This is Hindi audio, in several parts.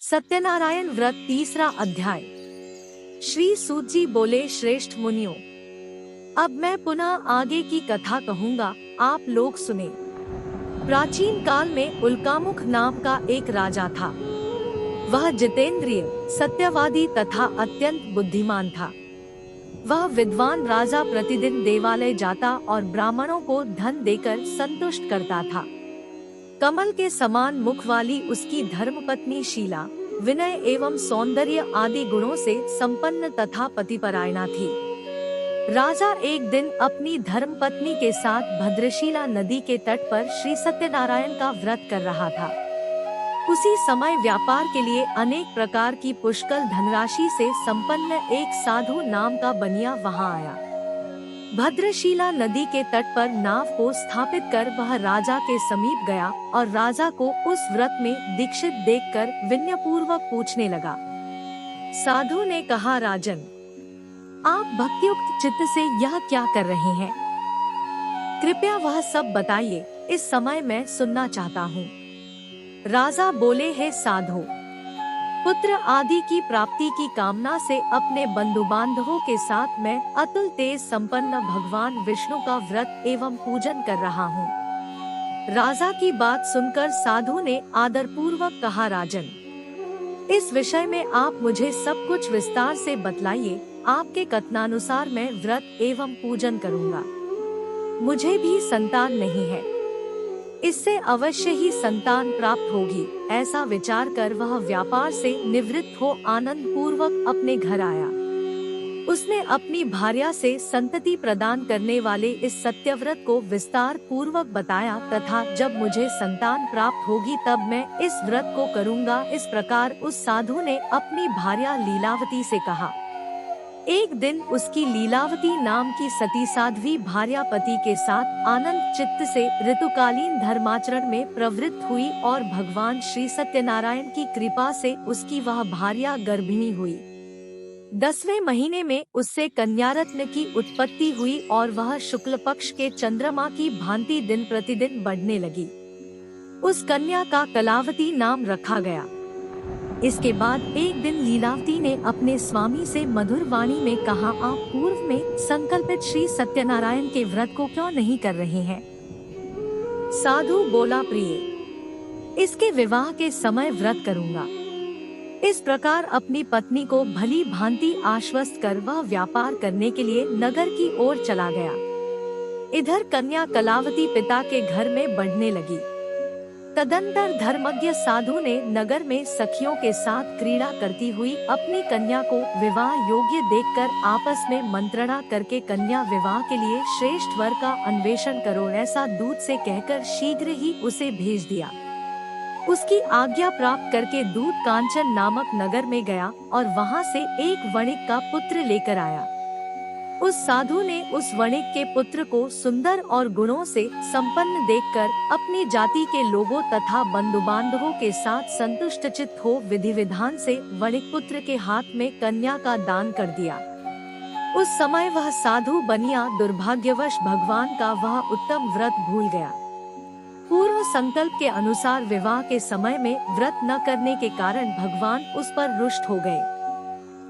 सत्यनारायण व्रत तीसरा अध्याय। श्री सूत जी बोले, श्रेष्ठ मुनियों, अब मैं पुनः आगे की कथा कहूँगा, आप लोग सुने। प्राचीन काल में उल्कामुख नाम का एक राजा था। वह जितेंद्रिय, सत्यवादी तथा अत्यंत बुद्धिमान था। वह विद्वान राजा प्रतिदिन देवालय जाता और ब्राह्मणों को धन देकर संतुष्ट करता था। कमल के समान मुख वाली उसकी धर्मपत्नी शीला, विनय एवं सौंदर्य आदि गुणों से संपन्न तथा पतिपरायणा थी। राजा एक दिन अपनी धर्मपत्नी के साथ भद्रशिला नदी के तट पर श्री सत्यनारायण का व्रत कर रहा था। उसी समय व्यापार के लिए अनेक प्रकार की पुष्कल धनराशि से संपन्न एक साधु नाम का बनिया वहां आया। भद्रशिला नदी के तट पर नाव को स्थापित कर वह राजा के समीप गया और राजा को उस व्रत में दीक्षित देखकर विनयपूर्वक पूछने लगा। साधु ने कहा, राजन, आप भक्तियुक्त चित्त से यह क्या कर रहे हैं? कृपया वह सब बताइए, इस समय मैं सुनना चाहता हूँ। राजा बोले, हे साधु, पुत्र आदि की प्राप्ति की कामना से अपने बंधु बांधवों के साथ मैं अतुल तेज संपन्न भगवान विष्णु का व्रत एवं पूजन कर रहा हूँ। राजा की बात सुनकर साधु ने आदर पूर्वक कहा, राजन, इस विषय में आप मुझे सब कुछ विस्तार से बतलाइए। आपके कथनानुसार मैं व्रत एवं पूजन करूँगा। मुझे भी संतान नहीं है, इससे अवश्य ही संतान प्राप्त होगी। ऐसा विचार कर वह व्यापार से निवृत्त हो आनंद पूर्वक अपने घर आया। उसने अपनी भार्या से संतति प्रदान करने वाले इस सत्यव्रत को विस्तार पूर्वक बताया तथा जब मुझे संतान प्राप्त होगी तब मैं इस व्रत को करूँगा। इस प्रकार उस साधु ने अपनी भार्या लीलावती से कहा। एक दिन उसकी लीलावती नाम की सती साध्वी भार्या पति के साथ आनंद चित्त से ऋतुकालीन धर्माचरण में प्रवृत्त हुई और भगवान श्री सत्यनारायण की कृपा से उसकी वह भार्या गर्भिणी हुई। 10वें महीने में उससे कन्यारत्न की उत्पत्ति हुई और वह शुक्ल पक्ष के चंद्रमा की भांति दिन प्रतिदिन बढ़ने लगी। उस कन्या का कलावती नाम रखा गया। इसके बाद एक दिन लीलावती ने अपने स्वामी से मधुर वाणी में कहा, आप पूर्व में संकल्पित श्री सत्यनारायण के व्रत को क्यों नहीं कर रहे हैं? साधु बोला, प्रिय, इसके विवाह के समय व्रत करूंगा। इस प्रकार अपनी पत्नी को भली भांति आश्वस्त कर वह व्यापार करने के लिए नगर की ओर चला गया। इधर कन्या कलावती पिता के घर में बढ़ने लगी। तदंतर धर्मज्ञ साधु ने नगर में सखियों के साथ क्रीड़ा करती हुई अपनी कन्या को विवाह योग्य देखकर आपस में मंत्रणा करके कन्या विवाह के लिए श्रेष्ठ वर का अन्वेषण करो ऐसा दूत से कहकर शीघ्र ही उसे भेज दिया। उसकी आज्ञा प्राप्त करके दूत कांचन नामक नगर में गया और वहां से एक वणिक का पुत्र लेकर आया। उस साधु ने उस वणिक के पुत्र को सुंदर और गुणों से संपन्न देखकर अपनी जाति के लोगों तथा बंधु बांधवों के साथ संतुष्ट चित्त हो विधि विधान से वणिक पुत्र के हाथ में कन्या का दान कर दिया। उस समय वह साधु बनिया दुर्भाग्यवश भगवान का वह उत्तम व्रत भूल गया। पूर्व संकल्प के अनुसार विवाह के समय में व्रत न करने के कारण भगवान उस पर रुष्ट हो गए।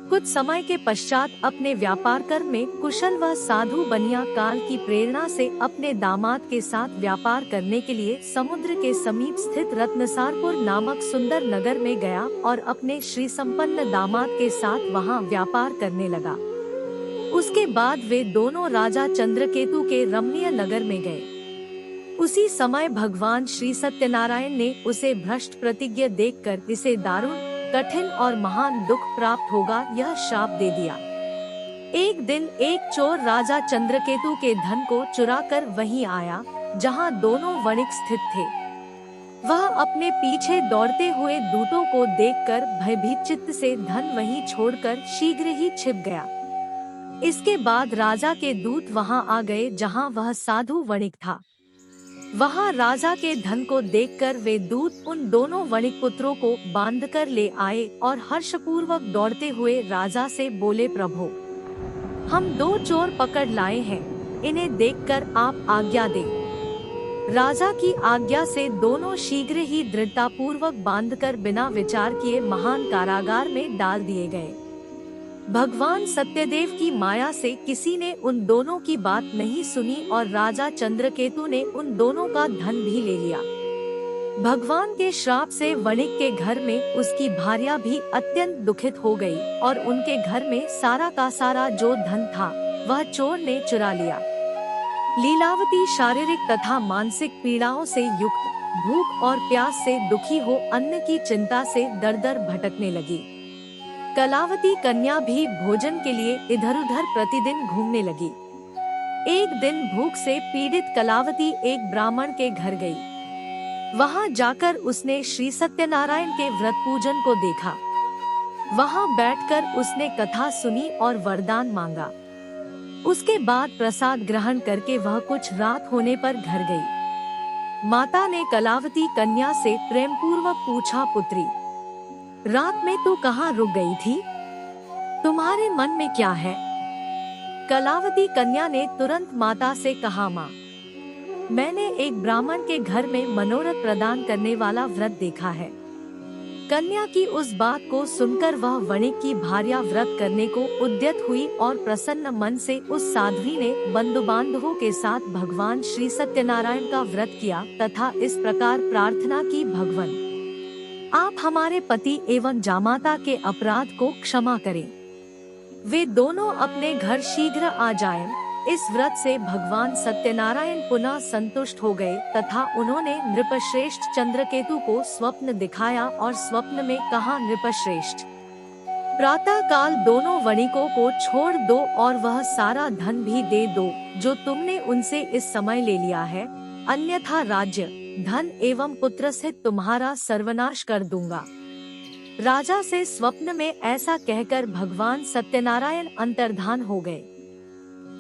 कुछ समय के पश्चात अपने व्यापार कर्म में कुशल वह साधु बनिया काल की प्रेरणा से अपने दामाद के साथ व्यापार करने के लिए समुद्र के समीप स्थित रत्नसारपुर नामक सुंदर नगर में गया और अपने श्री संपन्न दामाद के साथ वहां व्यापार करने लगा। उसके बाद वे दोनों राजा चंद्रकेतु के रमणीय नगर में गए। उसी समय भगवान श्री सत्यनारायण ने उसे भ्रष्ट प्रतिज्ञा देखकर इसे दारुण, कठिन और महान दुख प्राप्त होगा यह शाप दे दिया। एक दिन एक चोर राजा चंद्रकेतु के धन को चुराकर वहीं आया जहां दोनों वणिक स्थित थे। वह अपने पीछे दौड़ते हुए दूतों को देखकर भयभीत चित्त से धन वहीं छोड़कर शीघ्र ही छिप गया। इसके बाद राजा के दूत वहां आ गए जहां वह साधु वणिक था। वहां राजा के धन को देखकर वे दूत उन दोनों वणिक पुत्रों को बांधकर ले आए और हर्षपूर्वक दौड़ते हुए राजा से बोले, प्रभु, हम 2 चोर पकड़ लाए हैं, इन्हें देखकर आप आज्ञा दें। राजा की आज्ञा से दोनों शीघ्र ही दृढ़तापूर्वक बांधकर बिना विचार किए महान कारागार में डाल दिए गए। भगवान सत्यदेव की माया से किसी ने उन दोनों की बात नहीं सुनी और राजा चंद्रकेतु ने उन दोनों का धन भी ले लिया। भगवान के श्राप से वणिक के घर में उसकी भार्या भी अत्यंत दुखित हो गई और उनके घर में सारा का सारा जो धन था वह चोर ने चुरा लिया। लीलावती शारीरिक तथा मानसिक पीड़ाओं से युक्त, भूख और प्यास से दुखी हो अन्न की चिंता से दर दर भटकने लगी। कलावती कन्या भी भोजन के लिए इधर उधर प्रतिदिन घूमने लगी। एक दिन भूख से पीड़ित कलावती एक ब्राह्मण के घर गई। वहां जाकर उसने श्री सत्यनारायण के व्रत पूजन को देखा। वहां बैठकर उसने कथा सुनी और वरदान मांगा। उसके बाद प्रसाद ग्रहण करके वह कुछ रात होने पर घर गई। माता ने कलावती कन्या से प्रेम पूर्वक पूछा, पुत्री, रात में तू कहाँ रुक गई थी? तुम्हारे मन में क्या है? कलावती कन्या ने तुरंत माता से कहा, माँ, मैंने एक ब्राह्मण के घर में मनोरथ प्रदान करने वाला व्रत देखा है। कन्या की उस बात को सुनकर वह वणिक की भार्या व्रत करने को उद्यत हुई और प्रसन्न मन से उस साध्वी ने बंधु बांधवों के साथ भगवान श्री सत्यनारायण का व्रत किया तथा इस प्रकार प्रार्थना की, भगवान, आप हमारे पति एवं जामाता के अपराध को क्षमा करें। वे दोनों अपने घर शीघ्र आ जाएं। इस व्रत से भगवान सत्यनारायण पुनः संतुष्ट हो गए तथा उन्होंने नृपश्रेष्ठ चंद्रकेतु को स्वप्न दिखाया और स्वप्न में कहा, नृपश्रेष्ठ, प्रातः काल दोनों वणिकों को छोड़ दो और वह सारा धन भी दे दो जो तुमने उनसे इस समय ले लिया है, अन्यथा राज्य, धन एवं पुत्र से तुम्हारा सर्वनाश कर दूंगा। राजा से स्वप्न में ऐसा कहकर भगवान सत्यनारायण अंतर्धान हो गए।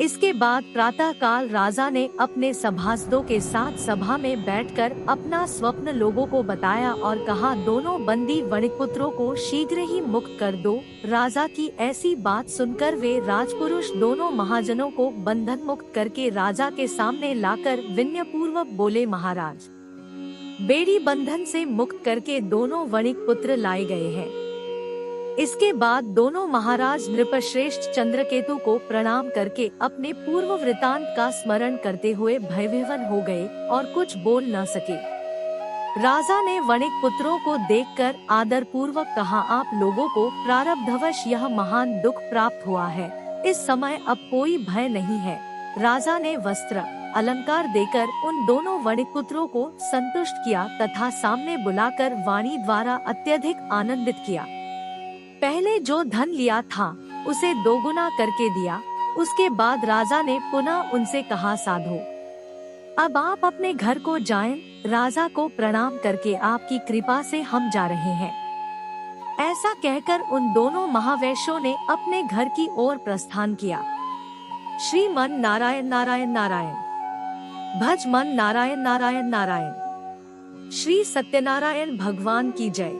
इसके बाद प्रातः काल राजा ने अपने सभासदों के साथ सभा में बैठकर अपना स्वप्न लोगों को बताया और कहा, दोनों बंदी वणिकपुत्रों को शीघ्र ही मुक्त कर दो। राजा की ऐसी बात सुनकर वे राजपुरुष दोनों महाजनों को बंधन मुक्त करके राजा के सामने लाकर विनय पूर्वक बोले, महाराज, बेड़ी बंधन से मुक्त करके दोनों वणिक पुत्र लाए गए हैं। इसके बाद दोनों महाराज नृपश्रेष्ठ चंद्रकेतु को प्रणाम करके अपने पूर्व वृतांत का स्मरण करते हुए भयविह्वल हो गए और कुछ बोल न सके। राजा ने वणिक पुत्रों को देखकर आदर पूर्वक कहा, आप लोगों को प्रारब्धवश यह महान दुख प्राप्त हुआ है। इस समय अब कोई भय नहीं है। राजा ने वस्त्र अलंकार देकर उन दोनों वणिक पुत्रों को संतुष्ट किया तथा सामने बुलाकर वाणी द्वारा अत्यधिक आनंदित किया। पहले जो धन लिया था उसे दोगुना करके दिया। उसके बाद राजा ने पुनः उनसे कहा, साधो, अब आप अपने घर को जाएं। राजा को प्रणाम करके आपकी कृपा से हम जा रहे हैं। ऐसा कहकर उन दोनों महावैश्यों ने अपने घर की ओर प्रस्थान किया। श्रीमन नारायण नारायण नारायण, भज मन नारायण नारायण नारायण। श्री सत्यनारायण भगवान की जय।